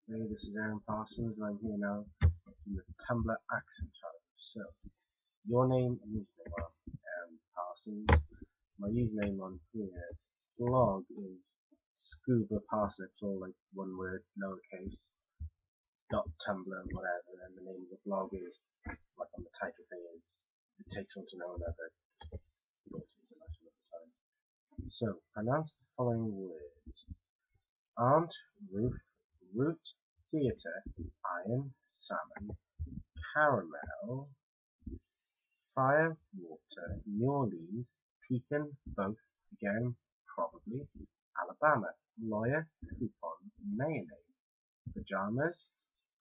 Hey, this is Aaron Parsons, and I'm here now in the Tumblr accent challenge. So, your name and username are Aaron Parsons. My username on here, blog is scuba parsnips, all like one word, lowercase, .tumblr, whatever, and the name of the blog is, like on the title thing, It Takes One to Know Another. Thought it was a nice little time. So, pronounce the following words: aunt, roof, root, theatre, iron, salmon, caramel, fire, water, New Orleans, pecan, both, again, probably, Alabama, lawyer, coupon, mayonnaise, pajamas,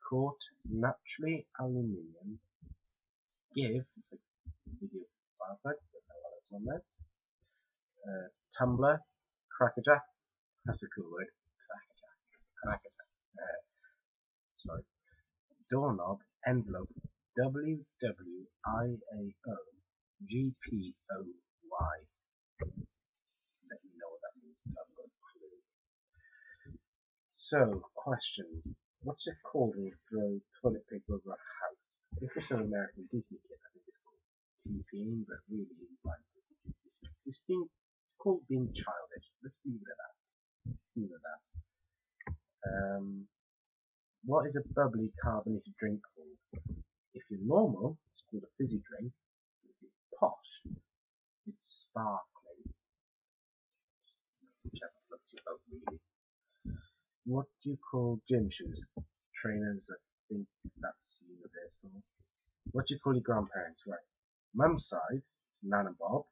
court, naturally, aluminium, give, it's like video firefight, don't know what it's on there, Tumblr, crackerjack, that's a cool word, crackerjack, sorry, doorknob, envelope, WWIAO, GPOY. Let me know what that means, because I haven't got a clue. So, question. What's it called when you throw toilet paper over a house? If it's an American Disney kid, I think it's called TPing, but really, like, it's called being childish. Let's leave it at that. Leave it at that. What is a bubbly carbonated drink called? If you're normal, it's called a fizzy drink. If you're posh, it's sparkling. Whichever floats your boat, really. What do you call gym shoes? Trainers, I think that's universal. What do you call your grandparents? Right. Mum's side, it's Nan and Bob.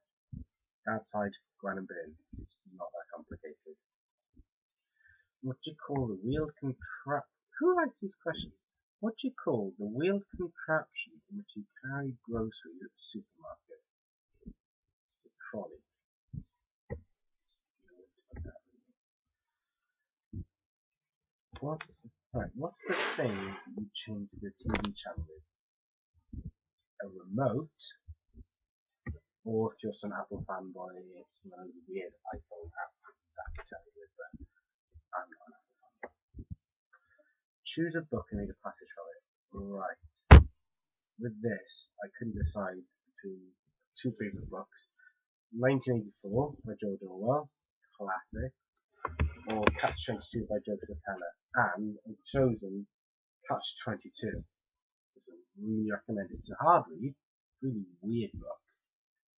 Dad's side, Gran and Bin. It's not that complicated. What do you call the wheeled contraption? Who writes these questions? What do you call the wheeled contraption in which you carry groceries at the supermarket? It's a trolley. What's the thing you change the TV channel with? A remote, or if you're some Apple fanboy, it's one of the weird iPhone apps that exactly tell you, but I'm not an Apple fanboy. Choose a book and read a passage from it. Right. With this, I couldn't decide between two favourite books. 1984 by George Orwell, classic, or Catch-22 by Joseph Heller, and I've chosen Catch-22. So I really recommend it. It's a hard read, really weird book,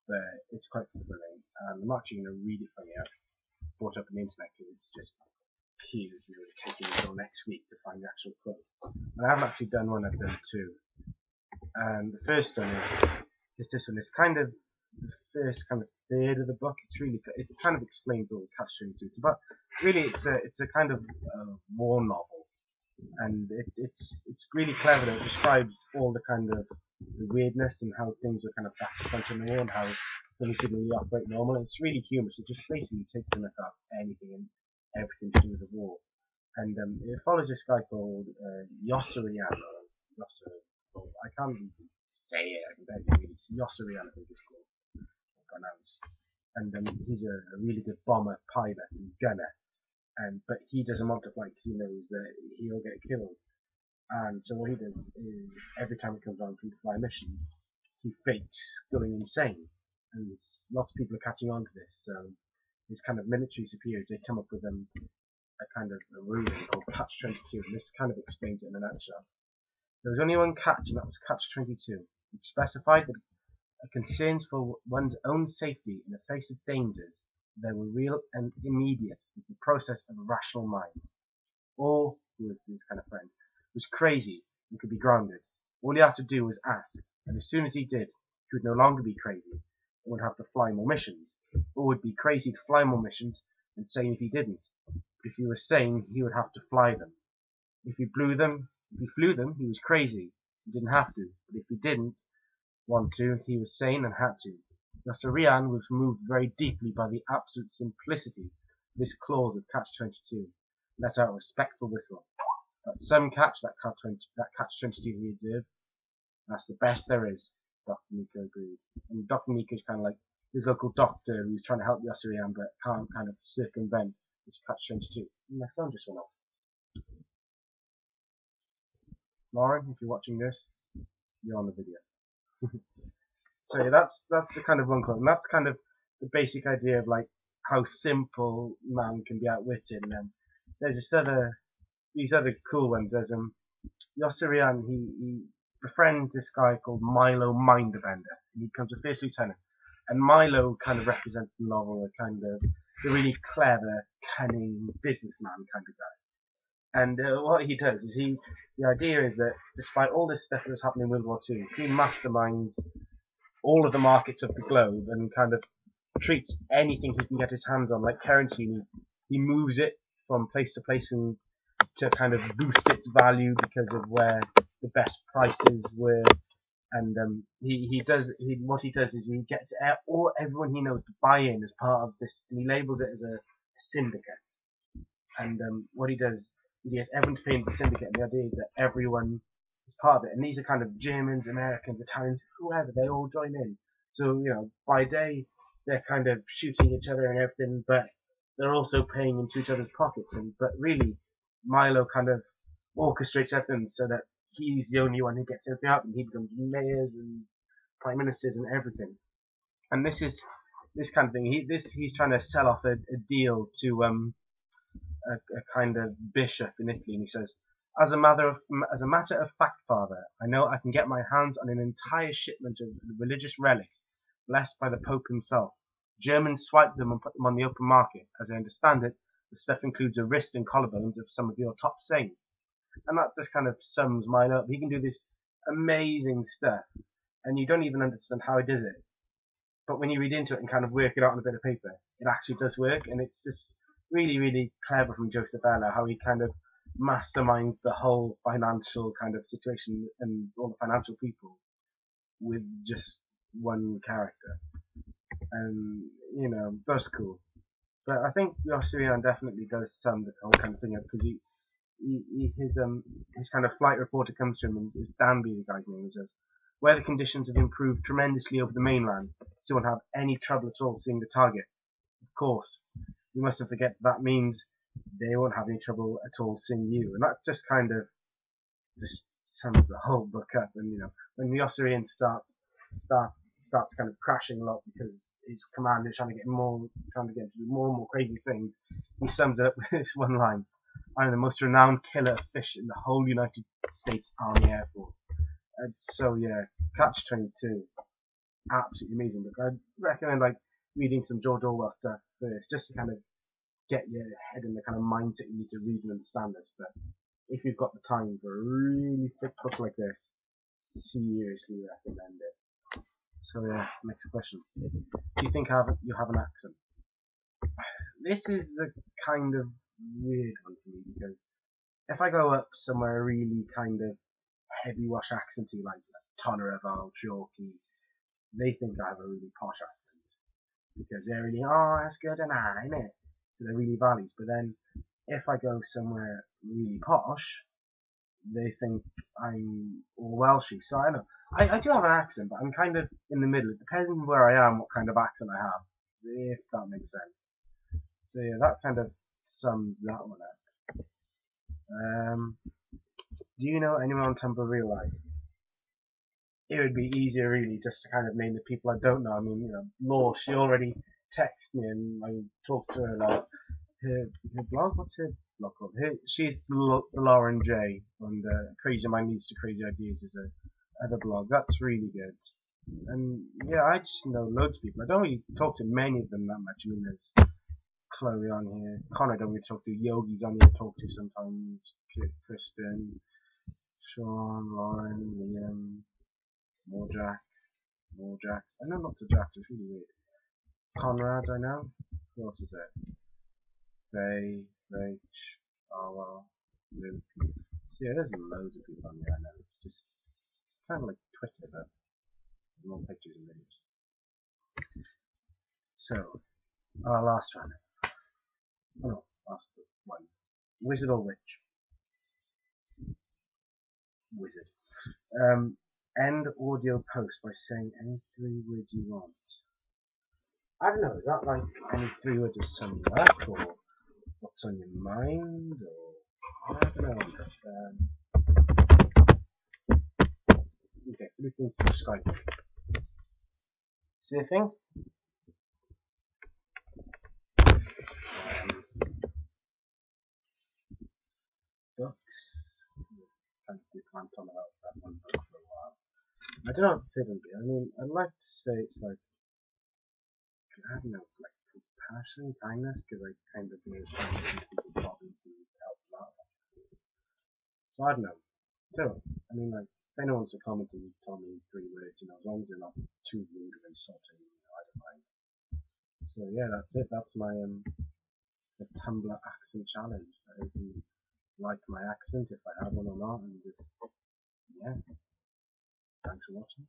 but it's quite fulfilling, and I'm actually going to read it for you. I've brought up on the internet because it's just huge, really taking until next week to find the actual quote. And I haven't actually done one, I've done two. And the first one is this one. It's kind of the first kind of third of the book. It kind of explains all the Catch-22. It's about, really, it's a kind of war novel, and it's really clever. It describes all the kind of the weirdness and how things are kind of back to front in the war and how things didn't really operate normal. It's really humorous. It just basically takes a look at anything and everything to do with the war. And it follows this guy called Yossarian. I can't even say it. I can barely read it. It's Yossarian, I think it's called, pronounced. And he's a really good bomber, pilot, and gunner. But he doesn't want to fly because he knows that he'll get killed. And so what he does is every time he comes on to fly a mission, he fakes going insane. And lots of people are catching on to this. So his kind of military superiors, they come up with a kind of a ruling called Catch-22, and this kind of explains it in a nutshell. There was only one catch, and that was Catch-22, which specified that concerns for one's own safety in the face of dangers, they were real and immediate, as the process of a rational mind. Or, who was this kind of friend, was crazy and could be grounded. All he had to do was ask, and as soon as he did, he would no longer be crazy and would have to fly more missions, or would be crazy to fly more missions and sane if he didn't. But if he was sane, he would have to fly them. If he flew them, he was crazy. He didn't have to. But if he didn't want to, he was sane and had to. Yossarian was moved very deeply by the absolute simplicity of this clause of Catch-22. Let out a respectful whistle. But some catch that Catch-22 he observed. That's the best there is. Dr. Nico agreed. And Dr. Nico's kind of like his local doctor who's trying to help Yossarian but can't kind of circumvent this Catch-22. And my phone just went off. Lauren, if you're watching this, you're on the video. So yeah, that's the kind of one quote, and that's kind of the basic idea of like how simple man can be outwitted. And then there's these other cool ones. There's Yossarian, he befriends this guy called Milo Mindbender, and he becomes a first lieutenant. And Milo kind of represents the novel, a kind of the really clever, cunning businessman kind of guy. And what he does is the idea is that despite all this stuff that was happening in World War II, he masterminds all of the markets of the globe and kind of treats anything he can get his hands on like currency. And he moves it from place to place and to kind of boost its value because of where the best prices were. And what he does is he gets everyone he knows to buy in as part of this, and he labels it as a syndicate. And what he does is he gets everyone to pay into the syndicate, and the idea is that everyone is part of it. And these are kind of Germans, Americans, Italians, whoever, they all join in. So, you know, by day they're kind of shooting each other and everything, but they're also paying into each other's pockets. But really, Milo kind of orchestrates everything so that he's the only one who gets everything out, and he becomes mayors and prime ministers and everything. And this is this kind of thing. He's trying to sell off a deal to a kind of bishop in Italy, and he says, as a matter of fact, Father, I know I can get my hands on an entire shipment of religious relics blessed by the Pope himself. Germans swipe them and put them on the open market. As I understand it, the stuff includes a wrist and collarbones of some of your top saints. And that just kind of sums Milo up. He can do this amazing stuff, and you don't even understand how he does it. But when you read into it and kind of work it out on a bit of paper, it actually does work, and it's just really, really clever from Joseph Ella, how he kind of masterminds the whole financial kind of situation and all the financial people with just one character. And, you know, that's cool. But I think Yossarian definitely does sum the whole kind of thing up, because his kind of flight reporter comes to him, and it's Danby, the guy's name, and says, where the conditions have improved tremendously over the mainland, so won't have any trouble at all seeing the target. Of course, you mustn't forget that means they won't have any trouble at all seeing you. And that just kind of just sums the whole book up. And you know, when the Yossarian starts kind of crashing a lot because his commander is trying to get him to do more and more crazy things, he sums it up with this one line: I am the most renowned killer of fish in the whole United States Army Air Force. And so yeah, Catch-22, absolutely amazing book. I'd recommend like reading some George Orwell stuff first, just to kind of get your head in the kind of mindset you need to read and understand this. But if you've got the time for a really thick book like this, seriously recommend it. So yeah, next question. Do you think you have an accent? This is the kind of weird one for me, because if I go up somewhere really kind of heavy wash accenty like Tonnereval, Yorkie, they think I have a really posh accent, because they're really, oh, that's good and innit? So they're really valleys. But then if I go somewhere really posh, they think I'm all Welshy. So I don't know. I do have an accent, but I'm kind of in the middle. It depends on where I am, what kind of accent I have, if that makes sense. So yeah, that kind of sums that one up. Do you know anyone on Tumblr real life? It would be easier really just to kind of name the people I don't know. I mean, you know, Law, she already texted me and I talked to her about her blog. What's her blog called? She's the Lauren J. on the Crazy Mind Leads to Crazy Ideas is a other blog. That's really good. And yeah, I just know loads of people. I don't really talk to many of them that much. I mean, there's Chloe on here. Connor I don't really talk to. Yogi's on here to talk to sometimes. Kristen, Sean, Lauren, Liam, more Jacks. I know lots of Jacks, it's really weird. Conrad, I know. Who else is there? Faye, Rach, Arwell, Luke. So yeah, there's loads of people on here I know. It's just kind of like Twitter, but more pictures and videos. So, our last one. Oh no, last one. Wizard or witch? Wizard. End audio post by saying any 3 words you want. I don't know, is that like any 3 words to sum you up, or what's on your mind, or I don't know, just three things to describe it. See a thing? Books. Kind of rant on about that one book for a while. I don't know if it would be. I mean, I'd like to say it's like, I don't know, like compassion, kindness, because I kind of know people's problems and help them out. So I don't know. So, I mean, like, if anyone wants to comment and tell me 3 words, you know, as long as they're not too rude or insulting, you know, I don't mind. So yeah, that's it. That's my the Tumblr accent challenge. I hope you like my accent, if I have one or not, and just, yeah, thanks for watching.